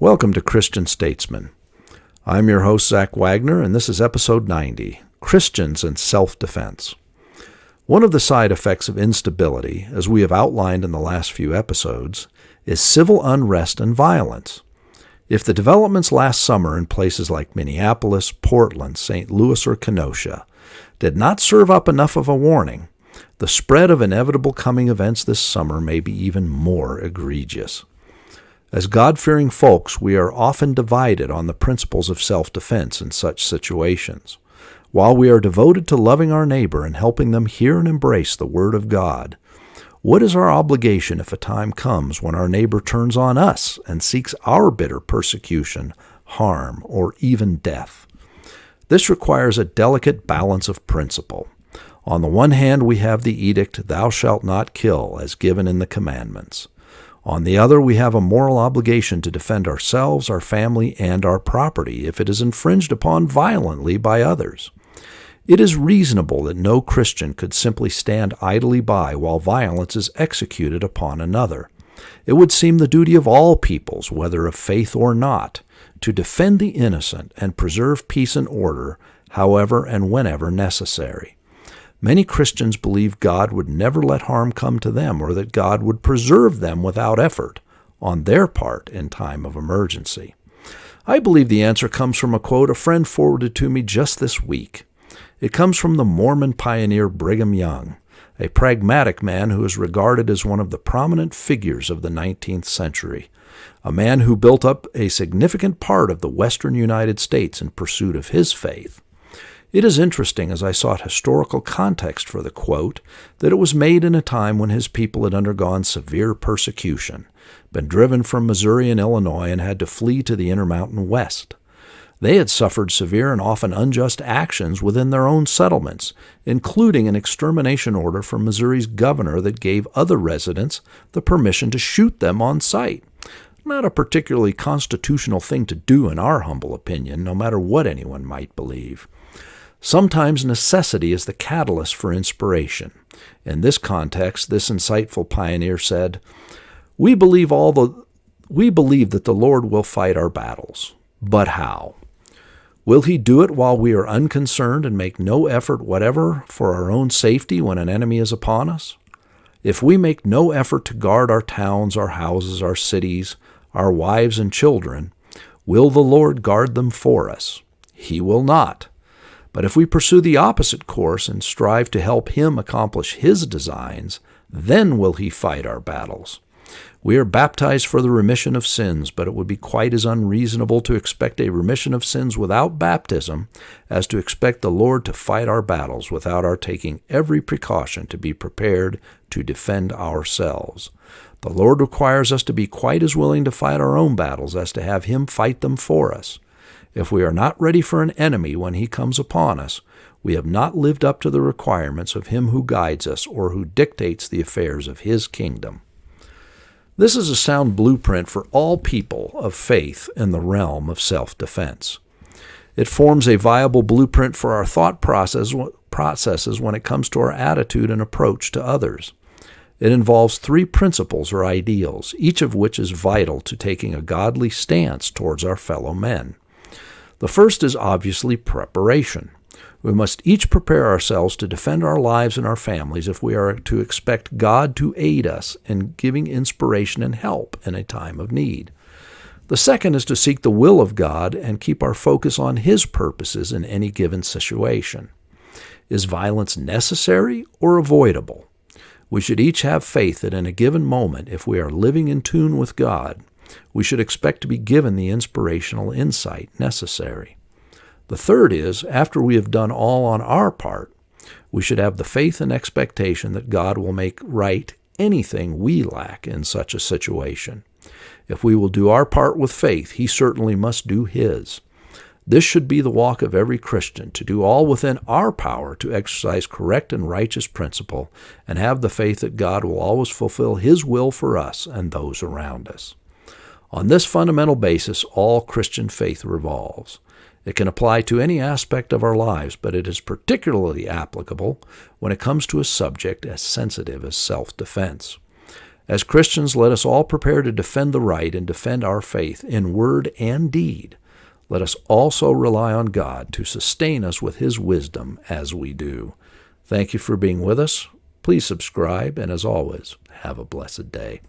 Welcome to Christian Statesman. I'm your host, Zach Wagner, and this is episode 90, Christians and Self-Defense. One of the side effects of instability, as we have outlined in the last few episodes, is civil unrest and violence. If the developments last summer in places like Minneapolis, Portland, St. Louis, or Kenosha did not serve up enough of a warning, the spread of inevitable coming events this summer may be even more egregious. As God-fearing folks, we are often divided on the principles of self-defense in such situations. While we are devoted to loving our neighbor and helping them hear and embrace the Word of God, what is our obligation if a time comes when our neighbor turns on us and seeks our bitter persecution, harm, or even death? This requires a delicate balance of principle. On the one hand, we have the edict, "Thou shalt not kill," as given in the commandments. On the other, we have a moral obligation to defend ourselves, our family, and our property if it is infringed upon violently by others. It is reasonable that no Christian could simply stand idly by while violence is executed upon another. It would seem the duty of all peoples, whether of faith or not, to defend the innocent and preserve peace and order, however and whenever necessary. Many Christians believe God would never let harm come to them, or that God would preserve them without effort on their part in time of emergency. I believe the answer comes from a quote a friend forwarded to me just this week. It comes from the Mormon pioneer Brigham Young, a pragmatic man who is regarded as one of the prominent figures of the 19th century, a man who built up a significant part of the western United States in pursuit of his faith. It is interesting, as I sought historical context for the quote, that it was made in a time when his people had undergone severe persecution, been driven from Missouri and Illinois, and had to flee to the Intermountain West. They had suffered severe and often unjust actions within their own settlements, including an extermination order from Missouri's governor that gave other residents the permission to shoot them on sight. Not a particularly constitutional thing to do in our humble opinion, no matter what anyone might believe. Sometimes necessity is the catalyst for inspiration. In this context, this insightful pioneer said, We believe that the Lord will fight our battles. But how? Will He do it while we are unconcerned and make no effort whatever for our own safety when an enemy is upon us? If we make no effort to guard our towns, our houses, our cities, our wives and children, will the Lord guard them for us? He will not. But if we pursue the opposite course and strive to help Him accomplish His designs, then will He fight our battles. We are baptized for the remission of sins, but it would be quite as unreasonable to expect a remission of sins without baptism as to expect the Lord to fight our battles without our taking every precaution to be prepared to defend ourselves. The Lord requires us to be quite as willing to fight our own battles as to have Him fight them for us. If we are not ready for an enemy when he comes upon us, we have not lived up to the requirements of Him who guides us or who dictates the affairs of His kingdom. This is a sound blueprint for all people of faith in the realm of self-defense. It forms a viable blueprint for our thought processes when it comes to our attitude and approach to others. It involves three principles or ideals, each of which is vital to taking a godly stance towards our fellow men. The first is obviously preparation. We must each prepare ourselves to defend our lives and our families if we are to expect God to aid us in giving inspiration and help in a time of need. The second is to seek the will of God and keep our focus on His purposes in any given situation. Is violence necessary or avoidable? We should each have faith that in a given moment, if we are living in tune with God, we should expect to be given the inspirational insight necessary. The third is, after we have done all on our part, we should have the faith and expectation that God will make right anything we lack in such a situation. If we will do our part with faith, He certainly must do His. This should be the walk of every Christian, to do all within our power to exercise correct and righteous principle, and have the faith that God will always fulfill His will for us and those around us. On this fundamental basis, all Christian faith revolves. It can apply to any aspect of our lives, but it is particularly applicable when it comes to a subject as sensitive as self-defense. As Christians, let us all prepare to defend the right and defend our faith in word and deed. Let us also rely on God to sustain us with His wisdom as we do. Thank you for being with us. Please subscribe, and as always, have a blessed day.